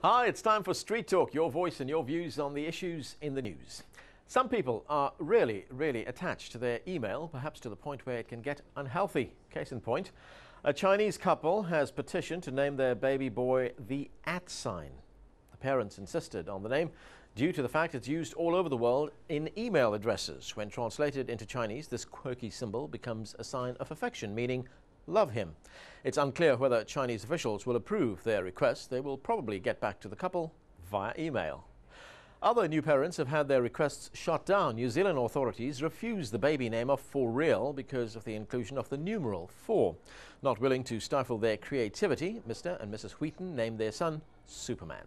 Hi, it's time for Street Talk, your voice and your views on the issues in the news. Some people are really attached to their email, perhaps to the point where it can get unhealthy. Case in point, a Chinese couple has petitioned to name their baby boy the @ sign. The parents insisted on the name due to the fact it's used all over the world in email addresses. When translated into Chinese, this quirky symbol becomes a sign of affection, meaning love him. It's unclear whether Chinese officials will approve their request. They will probably get back to the couple via email. Other new parents have had their requests shot down. New Zealand authorities refused the baby name of For Real because of the inclusion of the numeral 4. Not willing to stifle their creativity, Mr. and Mrs. Wheaton named their son Superman.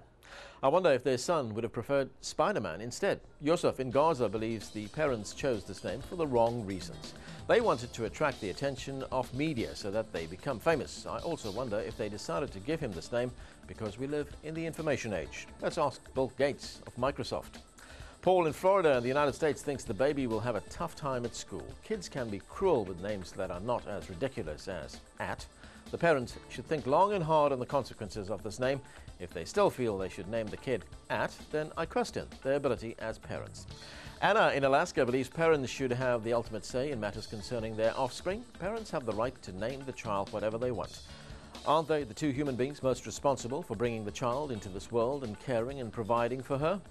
I wonder if their son would have preferred Spider-Man instead. Yusuf in Gaza believes the parents chose this name for the wrong reasons. They wanted to attract the attention of media so that they become famous. I also wonder if they decided to give him this name because we live in the information age. Let's ask Bill Gates of Microsoft. Paul in Florida in the United States thinks the baby will have a tough time at school. Kids can be cruel with names that are not as ridiculous as @ The parents should think long and hard on the consequences of this name. If they still feel they should name the kid @ then I question their ability as parents. Anna in Alaska believes parents should have the ultimate say in matters concerning their offspring. Parents have the right to name the child whatever they want. Aren't they the two human beings most responsible for bringing the child into this world and caring and providing for her?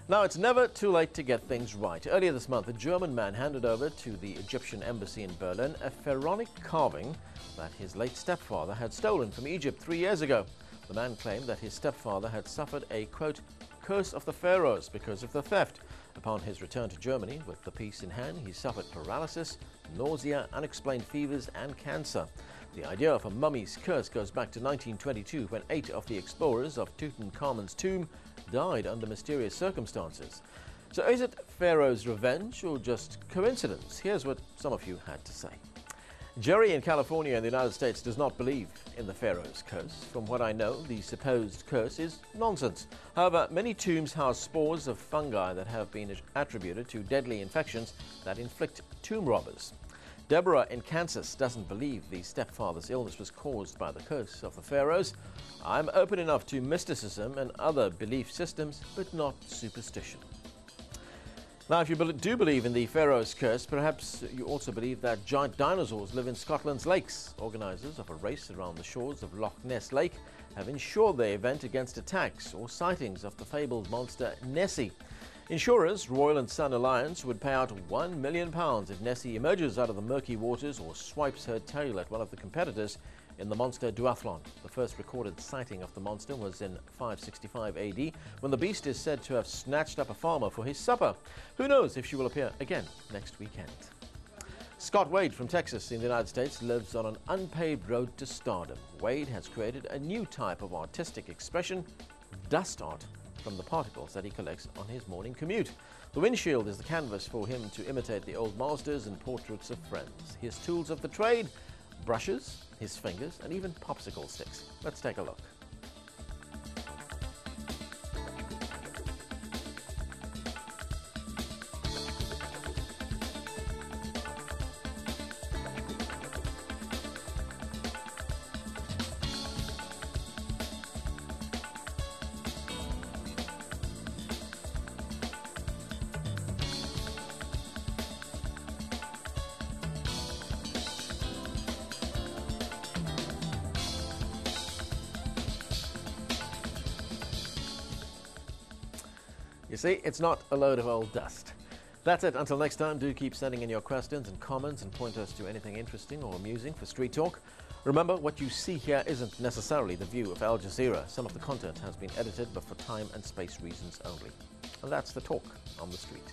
Now, it's never too late to get things right. Earlier this month, a German man handed over to the Egyptian embassy in Berlin a pharaonic carving that his late stepfather had stolen from Egypt 3 years ago. The man claimed that his stepfather had suffered a, quote, curse of the Pharaohs because of the theft. Upon his return to Germany with the piece in hand, he suffered paralysis, nausea, unexplained fevers and cancer. The idea of a mummy's curse goes back to 1922 when 8 of the explorers of Tutankhamun's tomb died under mysterious circumstances. So is it Pharaoh's revenge or just coincidence? Here's what some of you had to say. Jerry in California in the United States does not believe in the Pharaoh's curse. From what I know, the supposed curse is nonsense. However, many tombs house spores of fungi that have been attributed to deadly infections that inflict tomb robbers. Deborah in Kansas doesn't believe the stepfather's illness was caused by the curse of the Pharaohs. I'm open enough to mysticism and other belief systems, but not superstition. Now, if you do believe in the Pharaoh's curse, perhaps you also believe that giant dinosaurs live in Scotland's lakes. Organisers of a race around the shores of Loch Ness Lake have insured the event against attacks or sightings of the fabled monster Nessie. Insurers, Royal and Sun Alliance, would pay out £1 million if Nessie emerges out of the murky waters or swipes her tail at one of the competitors in the monster duathlon. The first recorded sighting of the monster was in 565 AD, when the beast is said to have snatched up a farmer for his supper. Who knows if she will appear again next weekend. Scott Wade from Texas in the United States lives on an unpaved road to stardom. Wade has created a new type of artistic expression, dust art, from the particles that he collects on his morning commute. The windshield is the canvas for him to imitate the old masters and portraits of friends. His tools of the trade: brushes, his fingers, and even popsicle sticks. Let's take a look. You see, it's not a load of old dust. That's it. Until next time, do keep sending in your questions and comments and point us to anything interesting or amusing for Street Talk. Remember, what you see here isn't necessarily the view of Al Jazeera. Some of the content has been edited, but for time and space reasons only. And that's the talk on the street.